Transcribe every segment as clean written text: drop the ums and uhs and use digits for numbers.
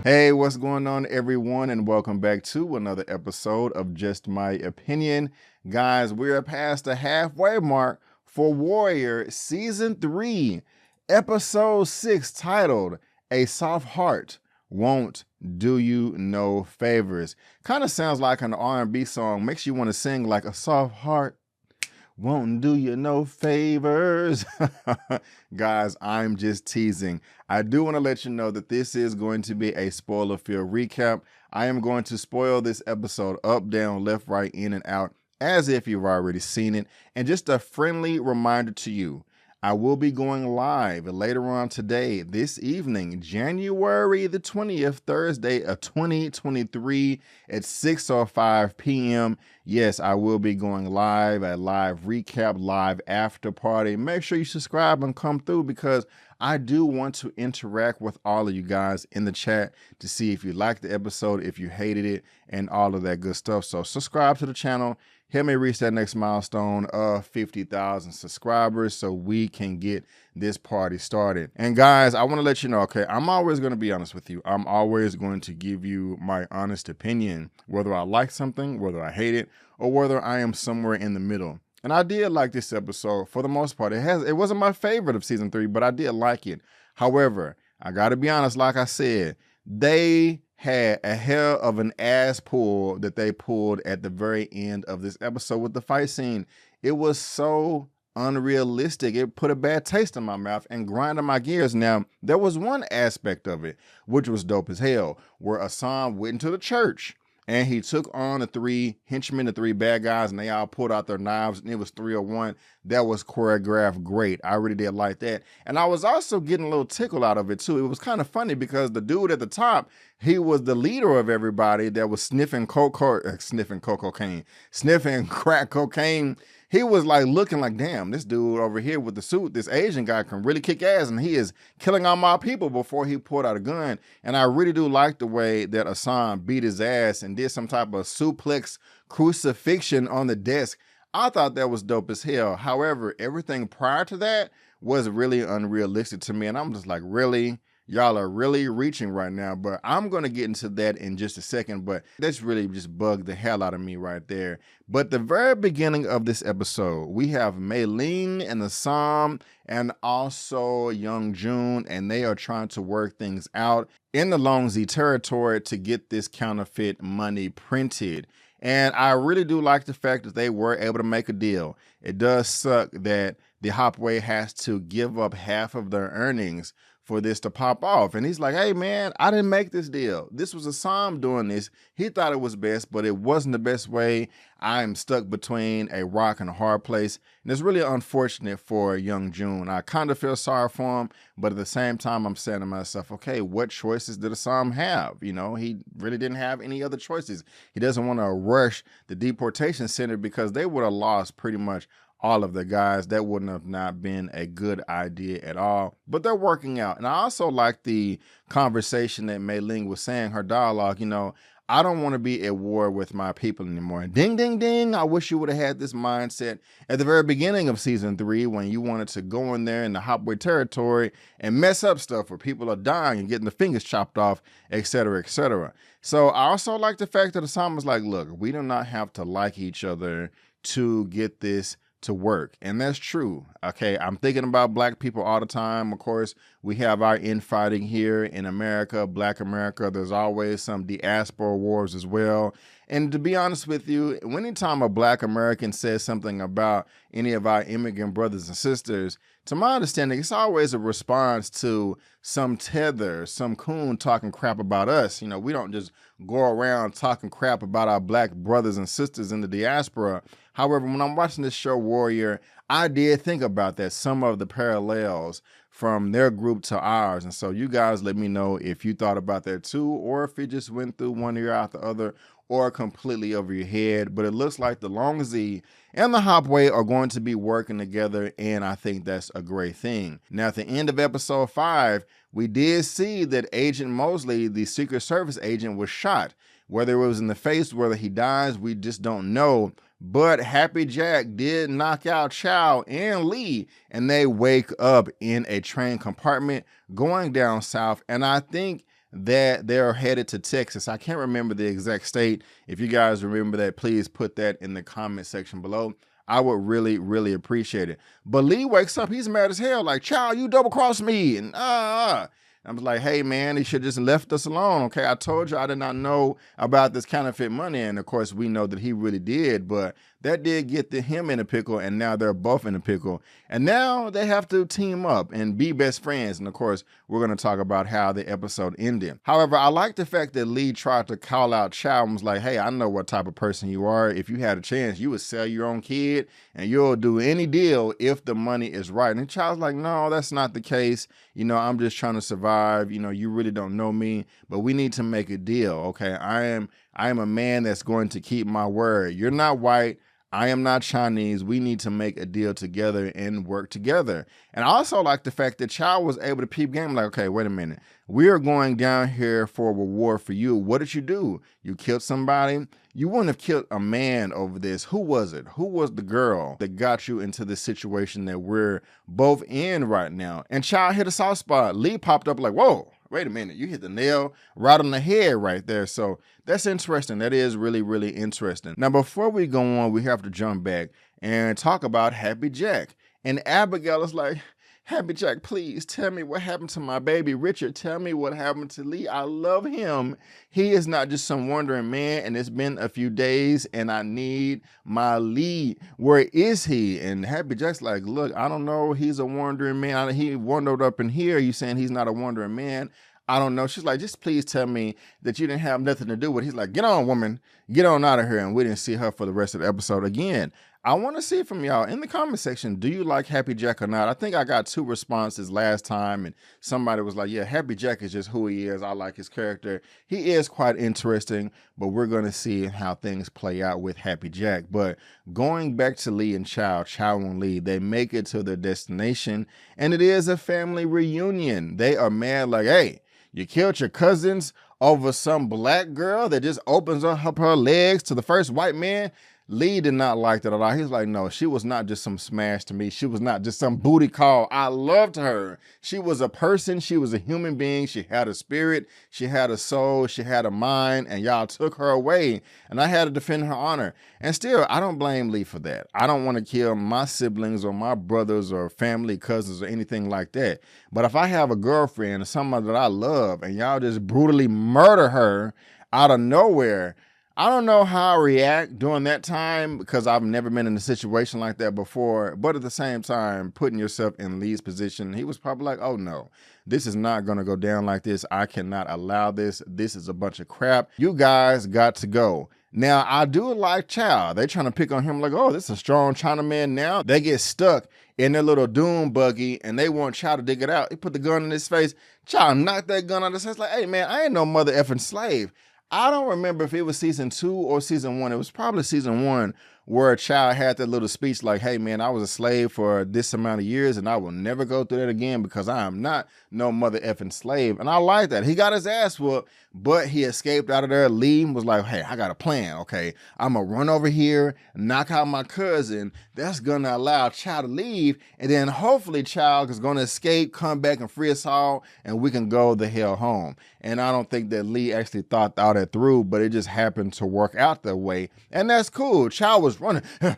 Hey, what's going on, everyone, and welcome back to another episode of Just My Opinion. Guys, we are past the halfway mark for Warrior Season 3, Episode 6, titled A Soft Heart Won't Do You No Favors. Kind of sounds like an R&B song, makes you want to sing like a soft heart won't do you no favors. Guys, I'm just teasing. I do want to let you know that this is going to be a spoiler-filled recap. I am going to spoil this episode up, down, left, right, in, and out, as if you've already seen it. And just a friendly reminder to you, I will be going live later on today, this evening, January the 20th, Thursday of 2023 at 6:05 p.m. Yes, I will be going live, a live recap, live after party. Make sure you subscribe and come through because I do want to interact with all of you guys in the chat to see if you liked the episode, if you hated it, and all of that good stuff. So subscribe to the channel. Help me reach that next milestone of 50,000 subscribers so we can get this party started. And guys, I want to let you know, okay, I'm always going to be honest with you. I'm always going to give you my honest opinion, whether I like something, whether I hate it, or whether I am somewhere in the middle. And I did like this episode for the most part. It wasn't my favorite of season 3, but I did like it. However, I got to be honest, like I said, they had a hell of an ass pull that they pulled at the very end of this episode with the fight scene. It was so unrealistic. It put a bad taste in my mouth and grinded my gears. Now, there was one aspect of it, which was dope as hell, where Assam went into the church and he took on the 3 henchmen, the 3 bad guys, and they all pulled out their knives, and it was 301. That was choreographed great. I really did like that. And I was also getting a little tickle out of it, too. It was kind of funny because the dude at the top, he was the leader of everybody that was sniffing crack cocaine. He was like looking like, damn, this dude over here with the suit, this Asian guy can really kick ass, and he is killing all my people before he pulled out a gun. And I really do like the way that Assam beat his ass and did some type of suplex crucifixion on the desk. I thought that was dope as hell. However, everything prior to that was really unrealistic to me. And I'm just like, really? Y'all are really reaching right now, but I'm going to get into that in just a second, but that's really just bugged the hell out of me right there. But the very beginning of this episode, we have Mei Ling and Assam and also Young Jun, and they are trying to work things out in the Longzi territory to get this counterfeit money printed. And I really do like the fact that they were able to make a deal. It does suck that the Hop Wei has to give up half of their earnings for this to pop off. And he's like, hey man, I didn't make this deal. This was Assam doing this. He thought it was best, but it wasn't the best way. I'm stuck between a rock and a hard place. And it's really unfortunate for Young Jun. I kind of feel sorry for him, but at the same time, I'm saying to myself, okay, what choices did Assam have? You know, he really didn't have any other choices. He doesn't want to rush the deportation center because they would have lost pretty much all of the guys. That wouldn't have not been a good idea at all, but they're working out. And I also like the conversation that Mei Ling was saying, her dialogue, you know, I don't want to be at war with my people anymore. Ding, ding, ding. I wish you would have had this mindset at the very beginning of season 3 when you wanted to go in there in the Hop Wei territory and mess up stuff where people are dying and getting the fingers chopped off, etc., etc. So I also like the fact that Assam was like, look, we do not have to like each other to get this to work. And that's true. Okay, I'm thinking about black people all the time. Of course, we have our infighting here in America, Black America. There's always some diaspora wars as well. And to be honest with you, anytime a Black American says something about any of our immigrant brothers and sisters, to my understanding, it's always a response to some tether, some coon talking crap about us. You know, we don't just go around talking crap about our Black brothers and sisters in the diaspora. However, when I'm watching this show, Warrior, I did think about that, some of the parallels from their group to ours. And so you guys let me know if you thought about that too, or if it just went through one ear out the other, or completely over your head. But it looks like the Longzi and the Hop Wei are going to be working together, and I think that's a great thing. Now, at the end of episode 5, we did see that Agent Mosley, the Secret Service agent, was shot. Whether it was in the face, whether he dies, we just don't know. But Happy Jack did knock out Chao and Lee, and they wake up in a train compartment going down south. And I think that they're headed to Texas. I can't remember the exact state. If you guys remember that, please put that in the comment section below. I would really, really appreciate it. But Lee wakes up, he's mad as hell, like, Chao, you double-crossed me, and I was like, hey, man, he should just left us alone, okay? I told you I did not know about this counterfeit money, and of course, we know that he really did, but that did get him in a pickle, and now they're both in a pickle. And now they have to team up and be best friends, and of course, we're going to talk about how the episode ended. However, I like the fact that Lee tried to call out Chao and was like, hey, I know what type of person you are. If you had a chance, you would sell your own kid, and you'll do any deal if the money is right. And Chao's like, no, that's not the case. You know, I'm just trying to survive. You know, you really don't know me, but we need to make a deal, okay? I am a man that's going to keep my word. You're not white. I am not Chinese. We need to make a deal together and work together. And I also like the fact that Chao was able to peep game, like, okay, wait a minute. We are going down here for a reward for you. What did you do? You killed somebody? You wouldn't have killed a man over this. Who was it? Who was the girl that got you into the situation that we're both in right now? And Chao hit a soft spot. Lee popped up like, whoa, wait a minute. You hit the nail right on the head right there. So that's interesting. That is really, really interesting. Now, before we go on, we have to jump back and talk about Happy Jack. And Abigail is like, Happy Jack, please tell me what happened to my baby Richard. Tell me what happened to Lee. I love him. He is not just some wandering man, and it's been a few days, and I need my Lee. Where is he? And Happy Jack's like, look, I don't know. He's a wandering man. He wandered up in here. You saying he's not a wandering man? I don't know. She's like, just please tell me that you didn't have nothing to do with it. He's like, get on, woman. Get on out of here. And we didn't see her for the rest of the episode again. I want to see from y'all in the comment section, do you like Happy Jack or not? I think I got 2 responses last time, and somebody was like, yeah, Happy Jack is just who he is. I like his character. He is quite interesting, but we're going to see how things play out with Happy Jack. But going back to Lee and Chao and Lee, they make it to their destination, and it is a family reunion. They are mad like, hey, you killed your cousins over some black girl that just opens up her legs to the first white man? Lee did not like that at all. He was like, no, she was not just some smash to me. She was not just some booty call. I loved her. She was a person. She was a human being. She had a spirit. She had a soul. She had a mind, and y'all took her away, and I had to defend her honor. And still, I don't blame Lee for that. I don't want to kill my siblings or my brothers or family, cousins or anything like that. But if I have a girlfriend or somebody that I love, and y'all just brutally murder her out of nowhere, I don't know how I react during that time because I've never been in a situation like that before. But at the same time, putting yourself in Lee's position, he was probably like, oh no, this is not going to go down like this. I cannot allow this. This is a bunch of crap. You guys got to go. Now, I do like Chao. They trying to pick on him like, oh, this is a strong Chinaman now. They get stuck in their little doom buggy and they want Chao to dig it out. He put the gun in his face. Chao knocked that gun out of his face like, hey man, I ain't no mother effing slave. I don't remember if it was season 2 or season 1. It was probably season 1 where Chao had that little speech like, hey man, I was a slave for this amount of years and I will never go through that again because I am not no mother effing slave. And I like that. He got his ass whooped, but he escaped out of there. Lee was like, hey, I got a plan, okay? I'm gonna run over here, knock out my cousin. That's gonna allow Chao to leave, and then hopefully Chao is gonna escape, come back and free us all, and we can go the hell home. And I don't think that Lee actually thought all that through, but it just happened to work out that way. And that's cool. Chao was running. He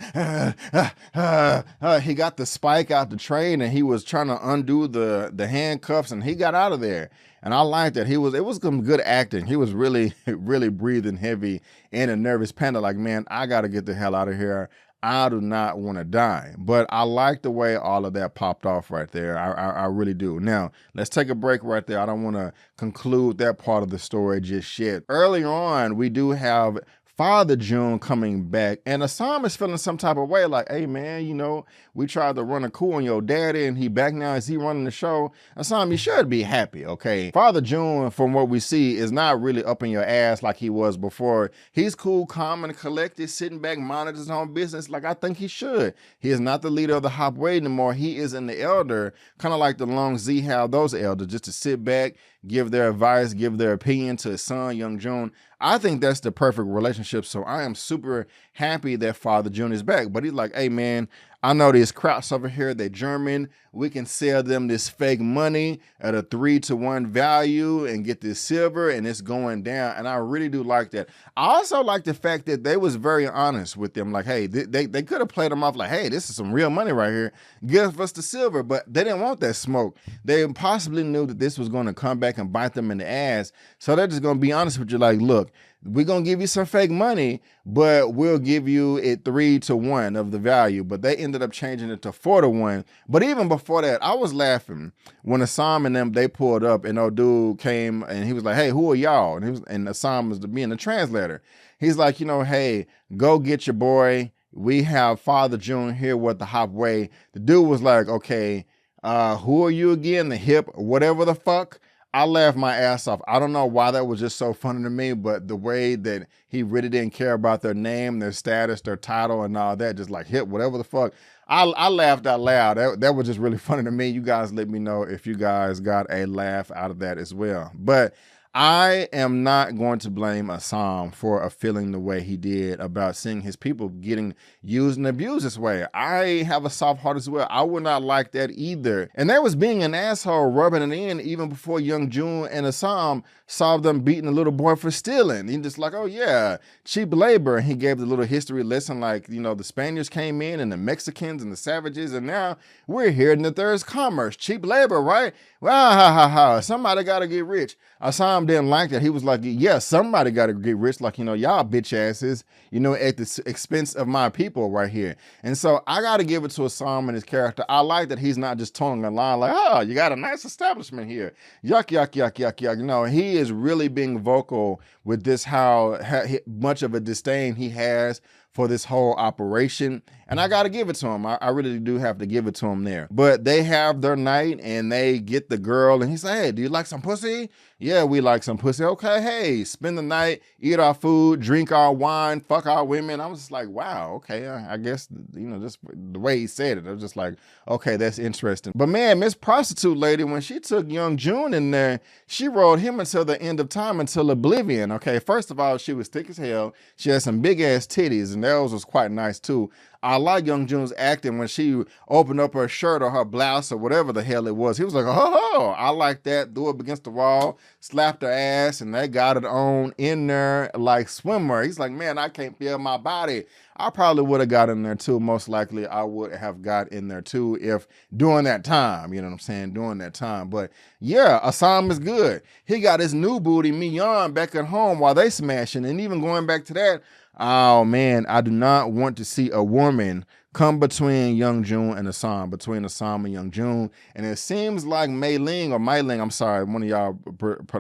got the spike out the train and he was trying to undo the handcuffs and he got out of there. And I like that. It was some good acting. He was really, really breathing heavy and a nervous panda like, man, I got to get the hell out of here. I do not want to die. But I like the way all of that popped off right there. I really do. Now, let's take a break right there. I don't want to conclude that part of the story just yet. Earlier on, we do have Father June coming back, and Assam is feeling some type of way like, hey man, you know, we tried to run a coup on your daddy and he back now. Is he running the show? Assam, you should be happy, okay? Father June, from what we see, is not really up in your ass like he was before. He's cool, calm, and collected, sitting back, monitors his own business like I think he should. He is not the leader of the Hop Wei anymore. He is an elder, kind of like the long Zi have those elders, just to sit back, give their advice, give their opinion to his son, young June. I think that's the perfect relationship. So I am super happy that Father June is back. But he's like, hey man, I know these Krauts over here, they're German. We can sell them this fake money at a 3-to-1 value and get this silver, and it's going down. And I really do like that. I also like the fact that they was very honest with them. Like, hey, they could have played them off like, hey, this is some real money right here. Give us the silver. But they didn't want that smoke. They possibly knew that this was going to come back and bite them in the ass. So they're just going to be honest with you like, look, we're going to give you some fake money, but we'll give you it 3-to-1 of the value. But they ended up changing it to 4-to-1. But even before that, I was laughing when Assam and them, they pulled up and old dude came and he was like, hey, who are y'all? And Assam was being the translator. He's like, you know, hey, go get your boy. We have Father June here with the Hop Wei. The dude was like, okay, who are you again? The hip, whatever the fuck. I laughed my ass off. I don't know why that was just so funny to me, but the way that he really didn't care about their name, their status, their title, and all that, just like hip, whatever the fuck. I laughed out loud. That was just really funny to me. You guys let me know if you guys got a laugh out of that as well. But I am not going to blame Assam for feeling the way he did about seeing his people getting used and abused this way. I have a soft heart as well. I would not like that either. And there was being an asshole rubbing it in even before Young June and Assam saw them beating a little boy for stealing. He just like, oh yeah, cheap labor. And he gave the little history lesson like, you know, the Spaniards came in and the Mexicans and the savages, and now we're here and that there's commerce, cheap labor, right? Well, ha, somebody got to get rich. Assam didn't like that. He was like, yeah, somebody got to get rich. Like, you know, y'all bitch asses, you know, at the expense of my people right here. And so I got to give it to Assam and his character. I like that he's not just towing a line like, oh, you got a nice establishment here. Yuck, yuck, yuck, yuck, yuck. No, he is really being vocal with this, how much of a disdain he has for this whole operation. And I got to give it to him. I really do have to give it to him there. But they have their night and they get the girl and he's like, hey, do you like some pussy? Yeah, we like some pussy. Okay, hey, spend the night, eat our food, drink our wine, fuck our women. I was just like, wow, okay, I guess, you know, just the way he said it, I was just like, okay, that's interesting. But man, Miss Prostitute Lady, when she took Young June in there, she rode him until the end of time, until oblivion. Okay, first of all, she was thick as hell. She had some big ass titties and those was quite nice too. I like Young June's acting when she opened up her shirt or her blouse or whatever the hell it was. He was like, oh, I like that. Threw up against the wall, slapped her ass, and they got it on in there like swimwear. He's like, man, I can't feel my body. I probably would have got in there too. Most likely I would have got in there too if during that time, you know what I'm saying, during that time. But yeah, Assam is good. He got his new booty, Mian, back at home while they smashing. And even going back to that, oh man, I do not want to see a woman come between Young June and Assam, between Assam and Young June. And it seems like Mei Ling, I'm sorry, one of y'all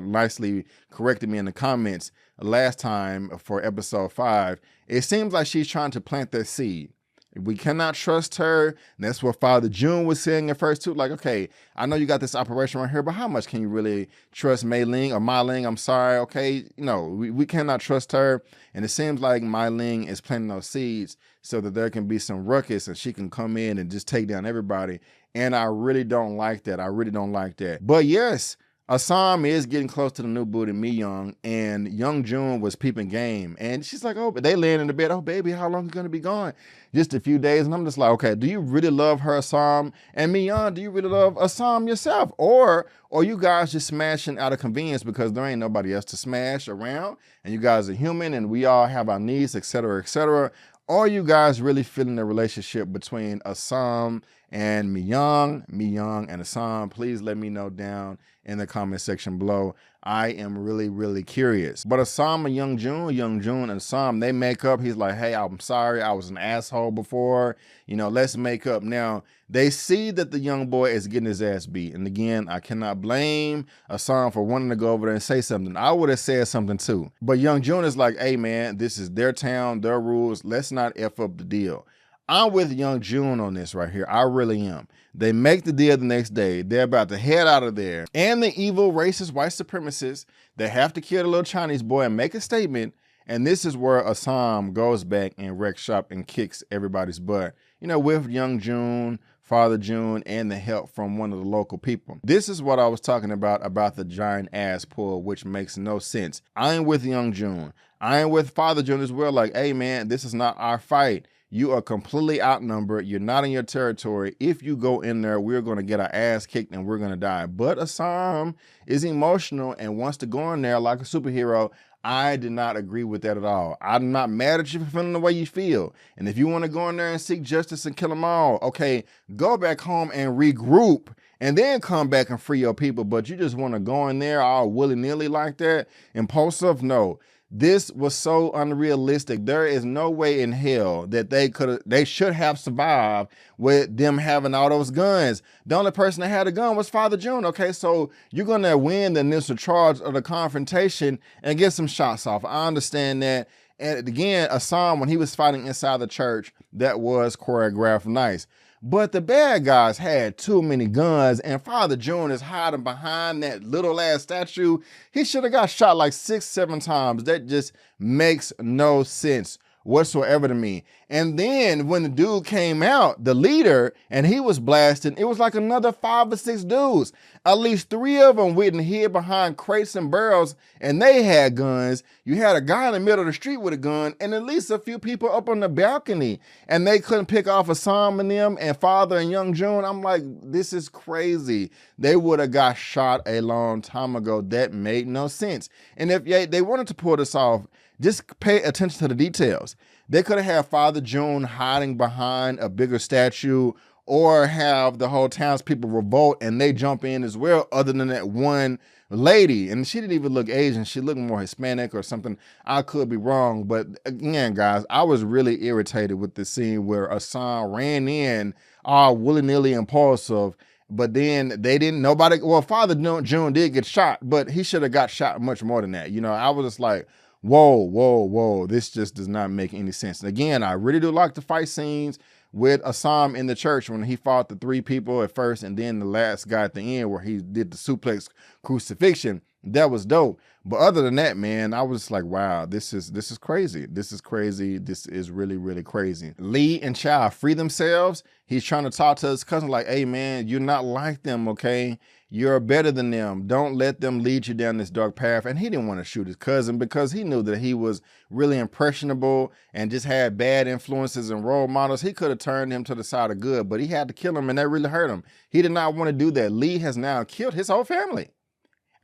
nicely corrected me in the comments last time for episode 5. It seems like she's trying to plant that seed. We cannot trust her. And that's what Father June was saying at first too. Like, okay, I know you got this operation right here, but how much can you really trust Mei Ling or Mai Ling? I'm sorry, okay? No, we cannot trust her. And it seems like Mai Ling is planting those seeds so that there can be some ruckus and she can come in and just take down everybody. And I really don't like that. I really don't like that. But yes, Assam is getting close to the new booty, Mi Young, and Young June was peeping game. And she's like, oh, but they laying in the bed, oh, baby, how long is it going to be gone? Just a few days. And I'm just like, okay, do you really love her, Assam? And Mi Young, do you really love Assam yourself? Or you guys just smashing out of convenience because there ain't nobody else to smash around, and you guys are human, and we all have our needs, etc., etc. Or you guys really feeling the relationship between Assam and Mi Young and Assam? Please let me know down in the comment section below. I am really, really curious. But Assam and Young June and Assam, they make up. He's like, hey, I'm sorry, I was an asshole before. You know, let's make up. Now, they see that the young boy is getting his ass beat. And again, I cannot blame Assam for wanting to go over there and say something. I would have said something too. But Young June is like, hey man, this is their town, their rules. Let's not F up the deal. I'm with Young June on this right here. I really am. They make the deal the next day. They're about to head out of there. And the evil, racist, white supremacists, they have to kill the little Chinese boy and make a statement. And this is where Assam goes back and wrecks shop and kicks everybody's butt. You know, with Young June, Father June, and the help from one of the local people. This is what I was talking about the giant ass pull, which makes no sense. I am with Young June. I am with Father June as well. Like, hey man, this is not our fight. You are completely outnumbered. You're not in your territory. If you go in there, we're going to get our ass kicked and we're going to die. But Assam is emotional and wants to go in there like a superhero. I did not agree with that at all. I'm not mad at you for feeling the way you feel. And if you want to go in there and seek justice and kill them all, okay, go back home and regroup and then come back and free your people. But you just want to go in there all willy-nilly like that, impulsive? No. This was so unrealistic. There is no way in hell that they should have survived with them having all those guns. The only person that had a gun was Father June. Okay, so you're gonna win the initial charge of the confrontation and get some shots off. I understand that. And again, Assam, when he was fighting inside the church, that was choreographed nice. But the bad guys had too many guns, and Father June is hiding behind that little ass statue. He should have got shot like 6, 7 times. That just makes no sense whatsoever to me. And then when the dude came out, the leader, and he was blasting, it was like another 5 or 6 dudes. At least 3 of them went and hid behind crates and barrels, and they had guns. You had a guy in the middle of the street with a gun, and at least a few people up on the balcony, and they couldn't pick off Assam and them and Father and Young June. I'm like, this is crazy. They would have got shot a long time ago. That made no sense. And if they wanted to pull this off, just pay attention to the details. They could have had Father June hiding behind a bigger statue, or have the whole townspeople revolt and they jump in as well, other than that one lady. And she didn't even look Asian. She looked more Hispanic or something. I could be wrong. But again, guys, I was really irritated with the scene where Assam ran in all willy-nilly impulsive, but then Father June did get shot, but he should have got shot much more than that. You know, I was just like, whoa, this just does not make any sense. And again, I really do like the fight scenes with Assam in the church when he fought the 3 people at first and then the last guy at the end where he did the suplex crucifixion. That was dope. But other than that, man, I was like, wow, this is crazy. This is crazy. This is really, really crazy. Lee and Chao free themselves. He's trying to talk to his cousin like, hey, man, you're not like them, okay? You're better than them. Don't let them lead you down this dark path. And he didn't want to shoot his cousin because he knew that he was really impressionable and just had bad influences and role models. He could have turned him to the side of good, but he had to kill him, and that really hurt him. He did not want to do that. Lee has now killed his whole family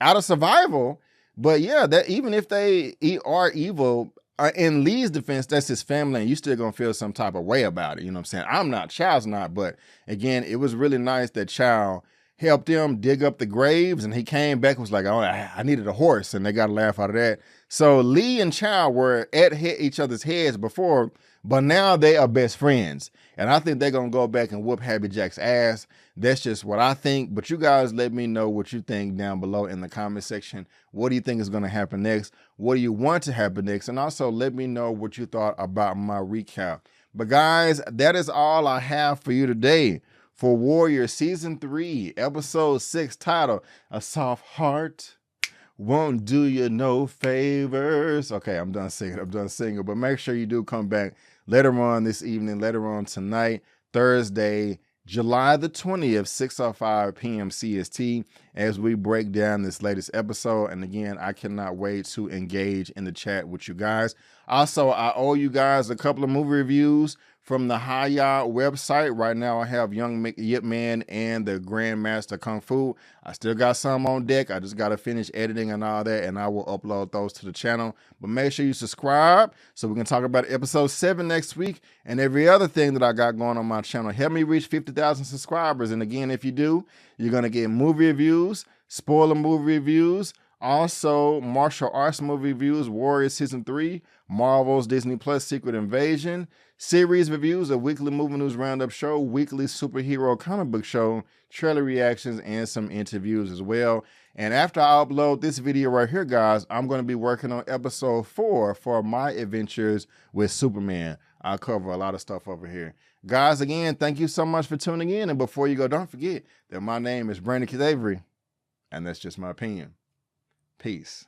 out of survival. But yeah, that even if they are evil, in Lee's defense, that's his family, and you still gonna feel some type of way about it. You know what I'm saying? I'm not, Chao's not, but again, it was really nice that Chao helped him dig up the graves, and he came back and was like, oh, I needed a horse, and they got a laugh out of that. So Lee and Chao were at each other's heads before, but now they are best friends. And I think they're going to go back and whoop Happy Jack's ass. That's just what I think. But you guys let me know what you think down below in the comment section. What do you think is going to happen next? What do you want to happen next? And also let me know what you thought about my recap. But guys, that is all I have for you today for Warrior Season 3, Episode 6, titled A Soft Heart Won't Do You No Favors. Okay, I'm done singing. But make sure you do come back later on this evening, later on tonight, Thursday, July the 20th, 6:05 p.m. CST, as we break down this latest episode. And again, I cannot wait to engage in the chat with you guys. Also, I owe you guys a couple of movie reviews from the Haya website. Right now, I have Young Yip Man and the Grandmaster Kung Fu. I still got some on deck. I just got to finish editing and all that, and I will upload those to the channel. But make sure you subscribe so we can talk about episode 7 next week and every other thing that I got going on my channel. Help me reach 50,000 subscribers. And again, if you do, you're going to get movie reviews, spoiler movie reviews, also martial arts movie reviews, Warrior Season 3, Marvel's Disney Plus Secret Invasion, series reviews, a weekly movie news roundup show, weekly superhero comic book show, trailer reactions, and some interviews as well. And after I upload this video right here, guys, I'm going to be working on episode 4 for my adventures with Superman. I'll cover a lot of stuff over here. Guys, again, thank you so much for tuning in. And before you go, don't forget that my name is Brandon Avery, and that's just my opinion. Peace.